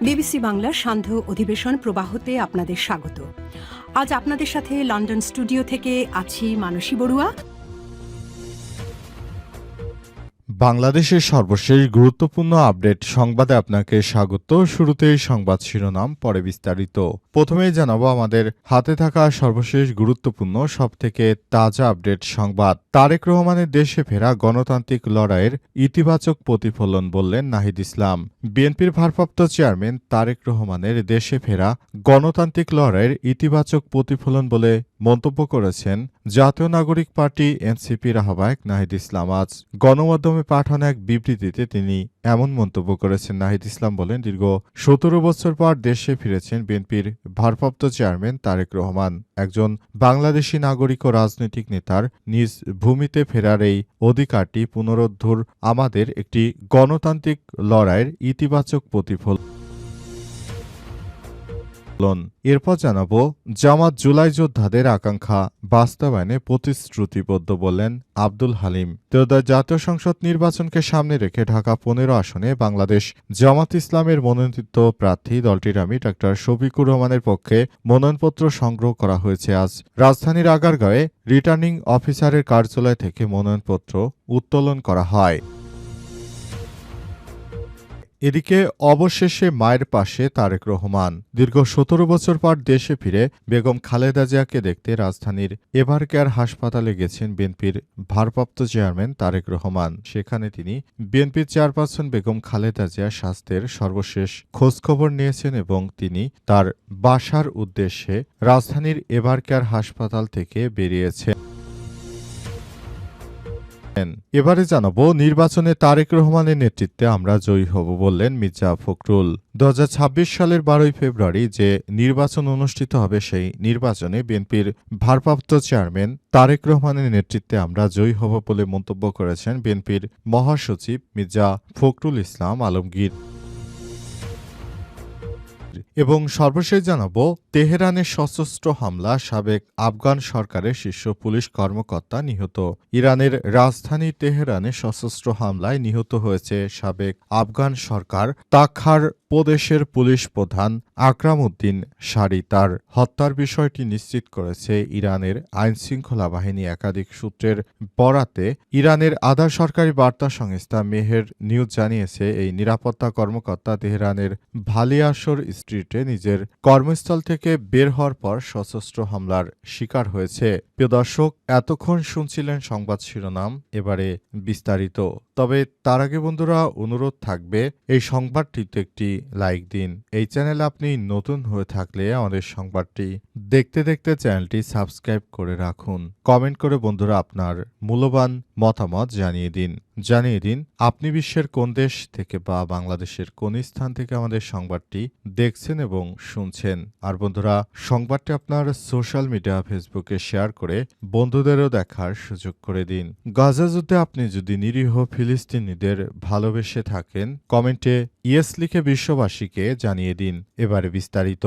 BBC বাংলার সান্ধ্য অধিবেশন প্রবাহতে আপনাদের স্বাগত। আজ আপনাদের সাথে লন্ডন স্টুডিও থেকে আছি মানসী বড়ুয়া। বাংলাদেশের সর্বশেষ গুরুত্বপূর্ণ আপডেট সংবাদে আপনাকে স্বাগত। শুরুতেই সংবাদ শিরোনাম, পরে বিস্তারিত। প্রথমেই জানাবো আমাদের হাতে থাকা সর্বশেষ গুরুত্বপূর্ণ সবথেকে তাজা আপডেট সংবাদ। তারেক রহমানের দেশে ফেরা গণতান্ত্রিক লড়াইয়ের ইতিবাচক প্রতিফলন বললেন নাহিদ ইসলাম। বিএনপির ভারপ্রাপ্ত চেয়ারম্যান তারেক রহমানের দেশে ফেরা গণতান্ত্রিক লড়াইয়ের ইতিবাচক প্রতিফলন বলে মন্তব্য করেছেন জাতীয় নাগরিক পার্টি এনসিপির আহ্বায়ক নাহিদ ইসলাম। আজ গণমাধ্যমে পাঠানো এক বিবৃতিতে তিনি এমন মন্তব্য করেছেন। নাহিদ ইসলাম বলেন, দীর্ঘ ১৭ বছর পর দেশে ফিরেছেন বিএনপির ভারপ্রাপ্ত চেয়ারম্যান তারেক রহমান। একজন বাংলাদেশি নাগরিক ও রাজনৈতিক নেতার নিজ ভূমিতে ফেরার এই অধিকারটি পুনরুদ্ধার আমাদের একটি গণতান্ত্রিক লড়াইয়ের ইতিবাচক প্রতিফলন। এরপর জানাবো জামাত জুলাই যোদ্ধাদের আকাঙ্ক্ষা বাস্তবায়নে প্রতিশ্রুতিবদ্ধ বললেন আব্দুল হালিম। ত্রয়োদশ জাতীয় সংসদ নির্বাচনকে সামনে রেখে ঢাকা ১৫ আসনে বাংলাদেশ জামাত ইসলামের মনোনীত প্রার্থী দলটির আমি ডাক্তার শফিকুর রহমানের পক্ষে মনোনয়নপত্র সংগ্রহ করা হয়েছে। আজ রাজধানীর আগারগাঁওয়ে রিটার্নিং অফিসারের কার্যালয় থেকে মনোনয়নপত্র উত্তোলন করা হয়। এদিকে অবশেষে মায়ের পাশে তারেক রহমান। দীর্ঘ ১৭ বছর পর দেশে ফিরে বেগম খালেদা জিয়াকে দেখতে রাজধানীর এভারকেয়ার হাসপাতালে গেছেন বিএনপির ভারপ্রাপ্ত চেয়ারম্যান তারেক রহমান। সেখানে তিনি বিএনপির চেয়ারপারসন বেগম খালেদা জিয়ার স্বাস্থ্যের সর্বশেষ খোঁজখবর নিয়েছেন এবং তিনি তার বাসার উদ্দেশ্যে রাজধানীর এভারকেয়ার হাসপাতাল থেকে বেরিয়েছেন। এবারে জানাবো নির্বাচনে তারেক রহমানের নেতৃত্বে আমরা জয়ী হব বললেন মির্জা ফখরুল। ২০২৬ সালের ১২ ফেব্রুয়ারি যে নির্বাচন অনুষ্ঠিত হবে সেই নির্বাচনে বিএনপির ভারপ্রাপ্ত চেয়ারম্যান তারেক রহমানের নেতৃত্বে আমরা জয়ী হব বলে মন্তব্য করেছেন বিএনপির মহাসচিব মির্জা ফখরুল ইসলাম আলমগীর। এবং সর্বশেষ জানাবো তেহরানের সশস্ত্র হামলা, সাবেক আফগান সরকারের শীর্ষ পুলিশ কর্মকর্তা নিহত। ইরানের রাজধানী তেহরানে সশস্ত্র হামলায় নিহত হয়েছে সাবেক আফগান সরকার তাখার প্রদেশের পুলিশ প্রধান আকরাম উদ্দিন সারি। তার হত্যার বিষয়টি নিশ্চিত করেছে ইরানের আইনশৃঙ্খলা বাহিনী। একাধিক সূত্রের বরাতে ইরানের আধা সরকারি বার্তা সংস্থা মেহের নিউজ জানিয়েছে, এই নিরাপত্তা কর্মকর্তা তেহরানের ভালিয়াসর স্ট্রিটে নিজের কর্মস্থল থেকে বের হওয়ার পর সশস্ত্র হামলার শিকার হয়েছে। প্রিয় দর্শক, এতক্ষণ শুনছিলেন সংবাদ শিরোনাম, এবারে বিস্তারিত। তবে তার আগে বন্ধুরা অনুরোধ থাকবে এই সংবাদটিতে একটি লাইক দিন। এই চ্যানেলে আপনি নতুন হয়ে থাকলে আমাদের সংবাদটি দেখতে দেখতে চ্যানেলটি সাবস্ক্রাইব করে রাখুন। কমেন্ট করে বন্ধুরা আপনার মূল্যবান মতামত জানিয়ে দিন আপনি বিশ্বের কোন দেশ থেকে বা বাংলাদেশের কোন স্থান থেকে আমাদের সংবাদটি দেখছেন এবং শুনছেন। আর বন্ধুরা সংবাদটি আপনার সোশ্যাল মিডিয়া ফেসবুকে শেয়ার করে বন্ধুদেরও দেখার সুযোগ করে দিন। গাজা যুদ্ধে আপনি যদি নিরীহ ফিলিস্তিনিদের ভালোবেসে থাকেন কমেন্টে ইয়েস লিখে বিশ্ববাসীকে জানিয়ে দিন। এবারে বিস্তারিত।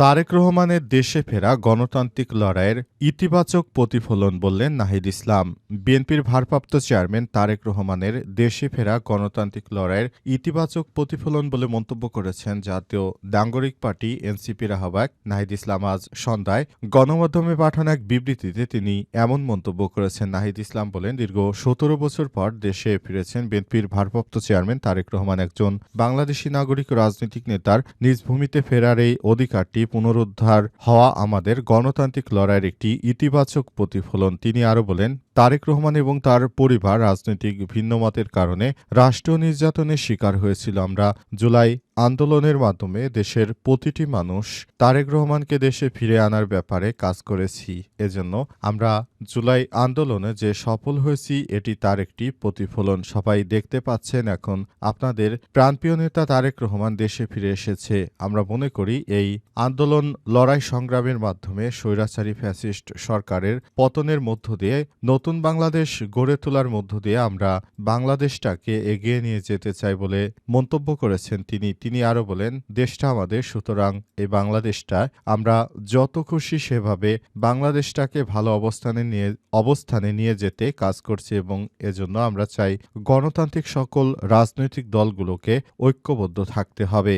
তারেক রহমানের দেশে ফেরা গণতান্ত্রিক লড়াইয়ের ইতিবাচক প্রতিফলন বললেন নাহিদ ইসলাম। বিএনপির ভারপ্রাপ্ত চেয়ারম্যান তারেক রহমানের দেশে ফেরা গণতান্ত্রিক লড়াইয়ের ইতিবাচক প্রতিফলন বলে মন্তব্য করেছেন জাতীয় নাগরিক পার্টি এনসিপির আহ্বায়ক নাহিদ ইসলাম। আজ সন্ধ্যায় গণমাধ্যমে পাঠানো এক বিবৃতিতে তিনি এমন মন্তব্য করেছেন। নাহিদ ইসলাম বলেন, দীর্ঘ ১৭ বছর পর দেশে ফিরেছেন বিএনপির ভারপ্রাপ্ত চেয়ারম্যান তারেক রহমান। একজন বাংলাদেশি নাগরিক ও রাজনৈতিক নেতার নিজ ভূমিতে ফেরার এই অধিকারটি পুনরুদ্ধার হওয়া আমাদের গণতান্ত্রিক লড়াইয়ের একটি ইতিবাচক প্রতিফলন। তিনি আরও বলেন, তারেক রহমান এবং তার পরিবার রাজনৈতিক ভিন্নমতের কারণে রাষ্ট্রীয় নির্যাতনের শিকার হয়েছিল। আমরা জুলাই আন্দোলনের মাধ্যমে দেশের প্রতিটি মানুষ তারেক রহমানকে দেশে ফিরে আনার ব্যাপারে কাজ করেছি। এজন্য আমরা জুলাই আন্দোলনে যে সফল হয়েছি এটি তার একটি প্রতিফলন। সবাই দেখতে পাচ্ছেন এখন আপনাদের প্রাণপ্রিয় নেতা তারেক রহমান দেশে ফিরে এসেছে। আমরা মনে করি এই আন্দোলন লড়াই সংগ্রামের মাধ্যমে স্বৈরাচারী ফ্যাসিস্ট সরকারের পতনের মধ্য দিয়ে নতুন নতুন বাংলাদেশ গড়ে তোলার মধ্য দিয়ে আমরা বাংলাদেশটাকে এগিয়ে নিয়ে যেতে চাই বলে মন্তব্য করেছেন তিনি আরও বলেন, দেশটা আমাদের, সুতরাং এই বাংলাদেশটা আমরা যত খুশি সেভাবে বাংলাদেশটাকে ভালো অবস্থানে নিয়ে যেতে কাজ করছি এবং এজন্য আমরা চাই গণতান্ত্রিক সকল রাজনৈতিক দলগুলোকে ঐক্যবদ্ধ থাকতে হবে।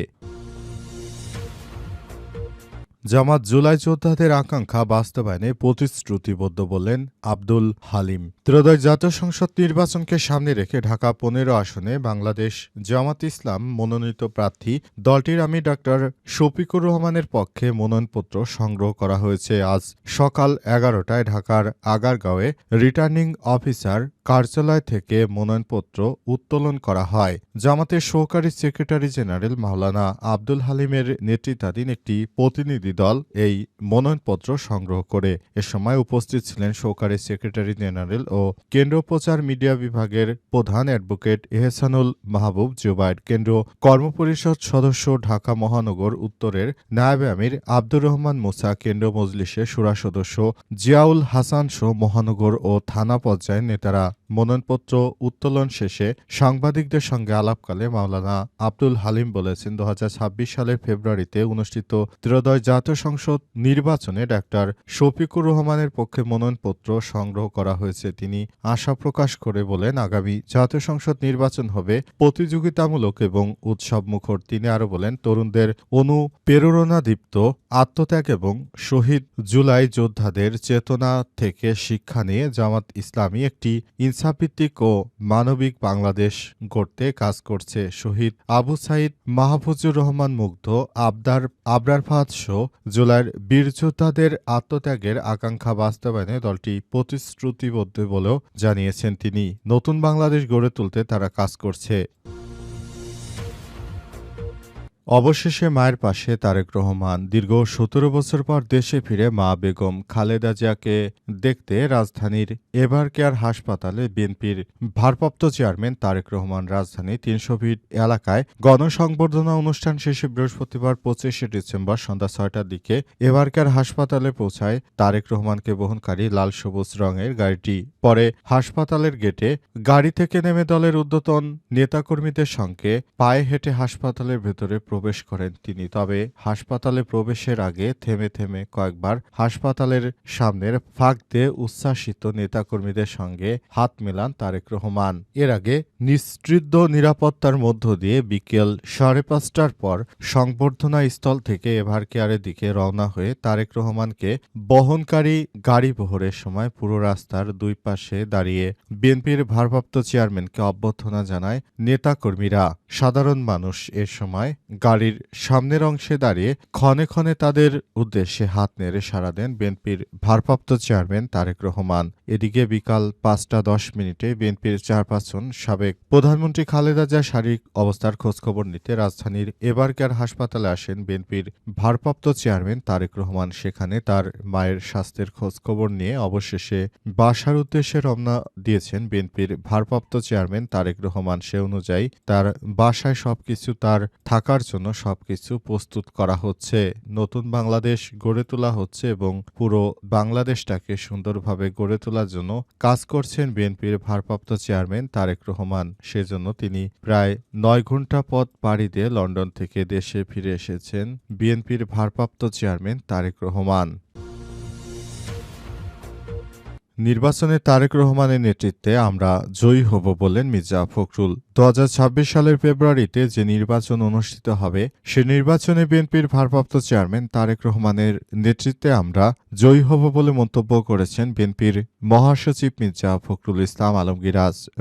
জামাত জুলাই যোদ্ধাদের আকাঙ্ক্ষা বাস্তবায়নে প্রতিশ্রুতিবদ্ধ বললেন আব্দুল হালিম। ত্রয়োদশ জাতীয় সংসদ নির্বাচনকে সামনে রেখে ঢাকা ১৫ আসনে বাংলাদেশ জামাত ইসলাম মনোনীত প্রার্থী দলটির আমির ডাক্তার শফিকুর রহমানের পক্ষে মনোনয়নপত্র সংগ্রহ করা হয়েছে। আজ সকাল ১১টায় ঢাকার আগারগাঁওয়ে রিটার্নিং অফিসার কার্যালয় থেকে মনোনয়নপত্র উত্তোলন করা হয়। জামাতের সহকারী সেক্রেটারি জেনারেল মাওলানা আব্দুল হালিমের নেতৃত্বাধীন একটি প্রতিনিধি দল এই মনোনয়নপত্র সংগ্রহ করে। এ সময় উপস্থিত ছিলেন সহকারী সেক্রেটারি জেনারেল ও কেন্দ্র প্রচার মিডিয়া বিভাগের প্রধান অ্যাডভোকেট এহসানুল মাহবুব জুবায়ের, কেন্দ্রীয় কর্মপরিষদ সদস্য ঢাকা মহানগর উত্তরের নায়েবে আমির আব্দুর রহমান মুসা, কেন্দ্রীয় মজলিসের শুরা সদস্য জিয়াউল হাসান সহ মহানগর ও থানা পর্যায়ের নেতারা। মনোনয়নপত্র উত্তোলন শেষে সাংবাদিকদের সঙ্গে আলাপকালে মাওলানা আব্দুল হালিম বলেছেন, ২০২৬ সালের ফেব্রুয়ারিতে অনুষ্ঠিত ত্রয়োদশ জাতীয় সংসদ নির্বাচনে ডাক্তার শফিকুর রহমানের পক্ষে মনোনয়নপত্র সংগ্রহ করা হয়েছে। তিনি আশা প্রকাশ করে বলেন, আগামী জাতীয় সংসদ নির্বাচন হবে প্রতিযোগিতামূলক এবং উৎসবমুখর। তিনি আরও বলেন, তরুণদের অনুপ্রেরণাদীপ্ত আত্মত্যাগ এবং শহীদ জুলাই যোদ্ধাদের চেতনা থেকে শিক্ষা নিয়ে জামাত ইসলামী একটি ইনসাফভিত্তিক ও মানবিক বাংলাদেশ গড়তে কাজ করছে। শহীদ আবু সাইদ, মাহফুজুর রহমান মুগ্ধ, আবরার ফাহাদ সহ জুলাইয়ের বীর যোদ্ধাদের আত্মত্যাগের আকাঙ্ক্ষা বাস্তবায়নে দলটি প্রতিশ্রুতিবদ্ধ বলেও জানিয়েছেন তিনি। নতুন বাংলাদেশ গড়ে তুলতে তারা কাজ করছে। অবশেষে মায়ের পাশে তারেক রহমান। দীর্ঘ ১৭ বছর পর দেশে ফিরে মা বেগম খালেদা জিয়াকে দেখতে রাজধানীর এভার কেয়ার হাসপাতালে বিএনপির ভারপ্রাপ্ত চেয়ারম্যান তারেক রহমান। রাজধানী ৩০০ ফিট এলাকায় গণসংবর্ধনা অনুষ্ঠান শেষে বৃহস্পতিবার ২৫শে ডিসেম্বর সন্ধ্যা ৬টার দিকে এভার কেয়ার হাসপাতালে পৌঁছায় তারেক রহমানকে বহনকারী লাল সবুজ রঙের গাড়িটি। পরে হাসপাতালের গেটে গাড়ি থেকে নেমে দলের ঊর্ধ্বতন নেতাকর্মীদের সঙ্গে পায়ে হেঁটে হাসপাতালের ভেতরে প্রবেশ করেন তিনি। তবে হাসপাতালে প্রবেশের আগে থেমে থেমে কয়েকবার হাসপাতালের সামনের ফাঁক দিয়ে উচ্ছ্বাসিত নেতাকর্মীদের সঙ্গে হাত মেলান তারেক রহমান। এর আগে নিশ্চিদ্র নিরাপত্তার মধ্য দিয়ে বিকেল ৫:৩০টার পর সংবর্ধনা স্থল থেকে এভার কেয়ারের দিকে রওনা হয়ে তারেক রহমানকে বহনকারী গাড়ি বহরের সময় পুরো রাস্তার দুই পাশে দাঁড়িয়ে বিএনপির ভারপ্রাপ্ত চেয়ারম্যানকে অভ্যর্থনা জানায় নেতাকর্মীরা। সাধারণ মানুষ এ সময় গাড়ির সামনের অংশে দাঁড়িয়ে ক্ষণে ক্ষণে তাদের উদ্দেশ্যে হাত নেড়ে সাড়া দেন বিএনপির ভারপ্রাপ্ত চেয়ারম্যান তারেক রহমান। এদিকে বিকাল ৫টা ১০ বিএনপির চেয়ারপারসন সাবেক প্রধানমন্ত্রী খালেদা জিয়ার শারীরিক অবস্থার খোঁজখবর নিতে রাজধানীর এভার কেয়ার হাসপাতালে আসেন বিএনপির ভারপ্রাপ্ত চেয়ারম্যান তারেক রহমান। সেখানে তার মায়ের স্বাস্থ্যের খোঁজখবর নিয়ে অবশেষে বাসার উদ্দেশ্যে রওনা দিয়েছেন বিএনপির ভারপ্রাপ্ত চেয়ারম্যান তারেক রহমান। সে অনুযায়ী তার বাসায় সবকিছু তার থাকার জন্য সবকিছু প্রস্তুত করা হচ্ছে। নতুন বাংলাদেশ গড়ে তোলা হচ্ছে এবং পুরো বাংলাদেশটাকে সুন্দরভাবে গড়ে তোলার জন্য কাজ করছেন বিএনপির ভারপ্রাপ্ত চেয়ারম্যান তারেক রহমান। সেজন্য তিনি প্রায় ৯ ঘণ্টা পথ পাড়ি দিয়ে লন্ডন থেকে দেশে ফিরে এসেছেন বিএনপির ভারপ্রাপ্ত চেয়ারম্যান তারেক রহমান। নির্বাচনে তারেক রহমানের নেতৃত্বে আমরা জয়ী হব বললেন মির্জা ফখরুল। ২০২৬ সালের ফেব্রুয়ারিতে যে নির্বাচন অনুষ্ঠিত হবে সে নির্বাচনে বিএনপির ভারপ্রাপ্ত চেয়ারম্যান তারেক রহমানের নেতৃত্বে আমরা জয়ী হব বলে মন্তব্য করেছেন বিএনপির মহাসচিব মির্জা ফখরুল ইসলাম আলমগীর।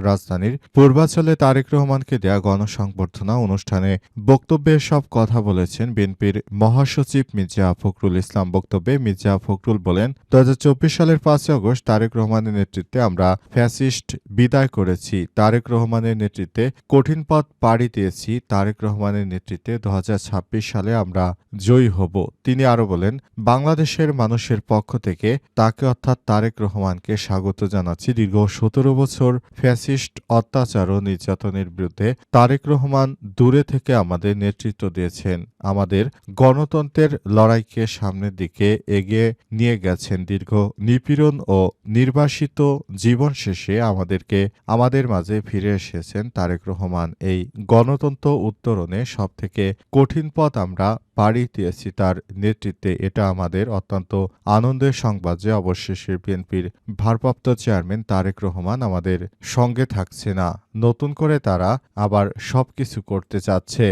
রাজধানীর পূর্বাঞ্চলে তারেক রহমানকে দেয়া গণসংবর্ধনা অনুষ্ঠানে বক্তব্যে সব কথা বলেছেন বিএনপির মহাসচিব মির্জা ফখরুল ইসলাম। বক্তব্যে মির্জা ফখরুল বলেন, ২০২৪ সালের ৫ই আগস্ট তারেক রহমানের নেতৃত্বে আমরা ফ্যাসিস্ট বিদায় করেছি। তারেক রহমানের নেতৃত্বে বিরুদ্ধে কঠিন পথ পাড়ি দিয়েছি। তারেক রহমানের নেতৃত্বে ২০২৬ সালে আমরা জয়ী হব। তিনি আরও বলেন, বাংলাদেশের মানুষের পক্ষ থেকে তাকে অর্থাৎ তারেক রহমানকে স্বাগত জানাচ্ছি। দীর্ঘ ১৭ বছর ফ্যাসিস্ট অত্যাচার ও নির্যাতনের বিরুদ্ধে তারেক রহমান দূরে থেকে আমাদের নেতৃত্ব দিয়েছেন, আমাদের গণতন্ত্রের লড়াইকে সামনের দিকে এগিয়ে নিয়ে গেছেন। দীর্ঘ নিপীড়ন ও নির্বাসিত জীবন শেষে আমাদের মাঝে ফিরে এসেছেন তারেক রহমান। এই গণতন্ত্র উত্তরণে সবথেকে কঠিন পথ আমরা পাড়ি দিয়েছি তার নেতৃত্বে। এটা আমাদের অত্যন্ত আনন্দের সংবাদ যে অবশেষে বিএনপির ভারপ্রাপ্ত চেয়ারম্যান তারেক রহমান আমাদের সঙ্গে থাকছে না, নতুন করে তারা আবার সবকিছু করতে চাচ্ছে।